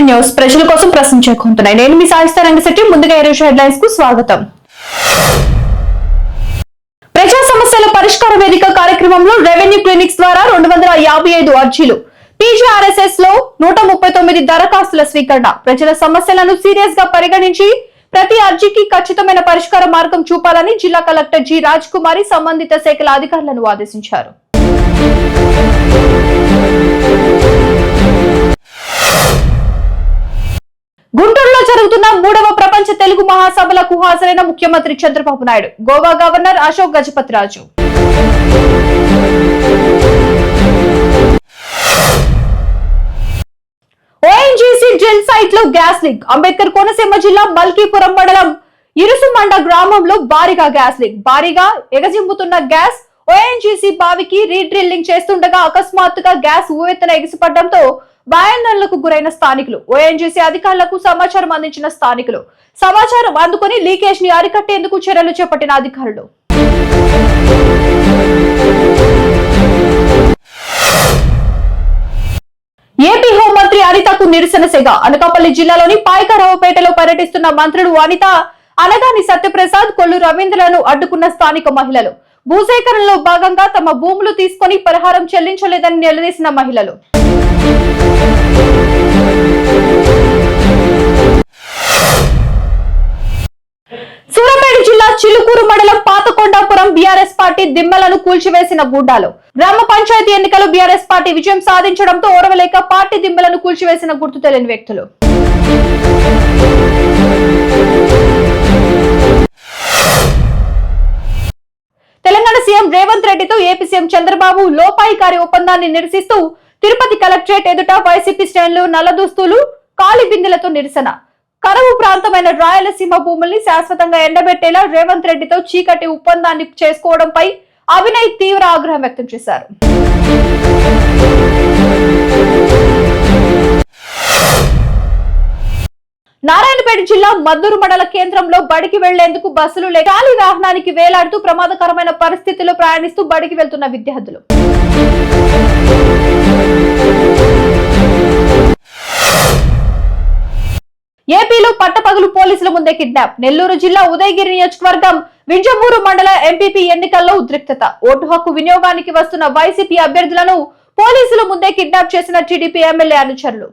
News ప్రజల కోసం ప్రశ్నించే కొంటున్నాయి. నేను మీ సాయిస్తా రంగశెట్టి. ముందుగా ఈ రోజు హెడ్లైన్స్ కు స్వాగతం. ప్రజా సమస్యల పరిష్కార వేదిక కార్యక్రమంలో రెవెన్యూ క్లినిక్స్ ద్వారా 255 అర్జీలు, పీజీఆర్ఎస్ఎస్ లో 139 దరఖాస్తుల స్వీకరణ. ప్రజల సమస్యలను సీరియస్ గా పరిగణించి ప్రతి అర్జీకి ఖచ్చితమైన పరిష్కార మార్గం చూపాలని జిల్లా కలెక్టర్ జి రాజ్ కుమారి సంబంధిత శాఖల అధికారులను ఆదేశించారు. గుంటూరులో జరుగుతున్న 3వ ప్రపంచ తెలుగు మహాసభలకు హాజరైన ముఖ్యమంత్రి Chandrababu Naidu, Goa governor Ashok Gajapathiraju. ONGC drill site లో గ్యాస్ లీక్. అంబేద్కర్ కోనసీమ జిల్లా మల్కీపురం మండలం ఇరుసుమండ గ్రామంలో భారీగా గ్యాస్ లీక్. భారీగా ఎగజింపుతున్న గ్యాస్ ఓఎన్జీసీ బావికి రీడ్రిల్లింగ్ చేస్తుండగా అకస్మాత్తుగా గ్యాస్ ఊవెత్తున ఎగిసిపడడంతో భయాందోళనకు గురైన స్థానికులు, ఓఎన్జీసీ అధికారులకు సమాచారం అందించిన స్థానికులు. సమాచారం అందుకుని లీకేజ్ ని అరికట్టేందుకు చర్యలు చేపట్టిన అధికారులు. ఏపీ హోంమంత్రి అనితకు నిరసన సెగ. అనకాపల్లి జిల్లాలోని పాయకరావుపేటలో పర్యటిస్తున్న మంత్రులు అనిత, అనగాని సత్యప్రసాద్, కొల్లు రవీంద్రలను అడ్డుకున్న స్థానిక మహిళలు. భూసేకరణలో భాగంగా తమ భూములు తీసుకుని పరిహారం చెల్లించలేదని నిలదీసిన మహిళలు. సూర్యాపేట జిల్లా చిలుకూరు మండలం పాతకొండాపురం బీఆర్ఎస్ పార్టీ దిమ్మలను కూల్చివేసిన గూండాలు. గ్రామ పంచాయతీ ఎన్నికలు బీఆర్ఎస్ పార్టీ విజయం సాధించడంతో ఓర్వలేక పార్టీ దిమ్మలను కూల్చివేసిన గుర్తు తెలియని వ్యక్తులు. తెలంగాణ సీఎం రేవంత్ రెడ్డితో ఏపీ సీఎం చంద్రబాబు లోపాయికారి ఒప్పందాన్ని నిరసిస్తూ తిరుపతి కలెక్టరేట్ ఎదుట వైసీపీ శ్రేణులు నల్లదుస్తులు, కాలి బిందెలతో నిరసన. కరువు ప్రాంతమైన రాయలసీమ భూముల్ని శాశ్వతంగా ఎండబెట్టేలా రేవంత్ రెడ్డితో చీకటి ఒప్పందాన్ని చేసుకోవడంపై అవినయ్ తీవ్ర ఆగ్రహం వ్యక్తం చేశారు. నారాయణపేట జిల్లా మద్దూరు మండల కేంద్రంలో బడికి వెళ్లేందుకు బస్సులు లేక గాలి వాహనానికి వేలాడుతూ ప్రమాదకరమైన పరిస్థితుల్లో ప్రయాణిస్తూ బడికి వెళ్తున్న విద్యార్థులు. ఏపీలో పట్టపగలు పోలీసుల ముందే కిడ్నాప్. నెల్లూరు జిల్లా ఉదయగిరి నియోజకవర్గం వింజమూరు మండల ఎంపీపీ ఎన్నికల్లో ఉద్రిక్తత. ఓటు హక్కు వినియోగానికి వస్తున్న వైసీపీ అభ్యర్థులను పోలీసుల ముందే కిడ్నాప్ చేసిన టీడీపీ ఎమ్మెల్యే అనుచరులు.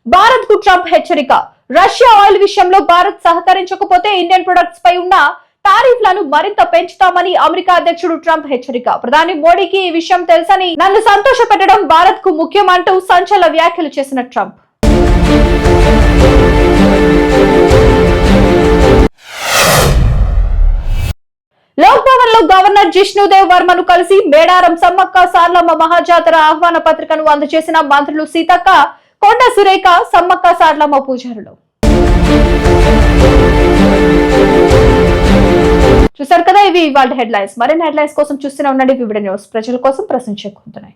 భారత్ కు ట్రంప్ హెచ్చరిక. రష్యా ఆయిల్ విషయంలో భారత్ సహకరించకపోతే ఇండియన్ ప్రొడక్ట్స్ పై ఉన్న టారిఫ్లను మరింత పెంచుతామని అమెరికా అధ్యక్షుడు ట్రంప్ హెచ్చరిక. ప్రధాని మోడీకి ఈ విషయం తెలుసని నన్ను సంతోష పెట్టడం భారత్ కు ముఖ్యమంటూ సంచలన వ్యాఖ్యలు చేసిన ట్రంప్. లోక్ భవన్ లో గవర్నర్ జిష్ణుదేవ్ వర్మను కలిసి మేడారం సమ్మక్క సార్లమ్మ మహాజాతర ఆహ్వాన పత్రికను అందజేసిన మంత్రులు సీతక్క, కొండ సురేఖ, సమ్మక్క సార్లమ్మ పూజారులు. చూసారు కదా, ఇవి ఇవాళ హెడ్లైన్స్. మరిన్ని హెడ్లైన్స్ కోసం చూస్తూనే ఉండండి వివిడ న్యూస్. ప్రజల కోసం ప్రశ్నించే కొంటున్నాయి.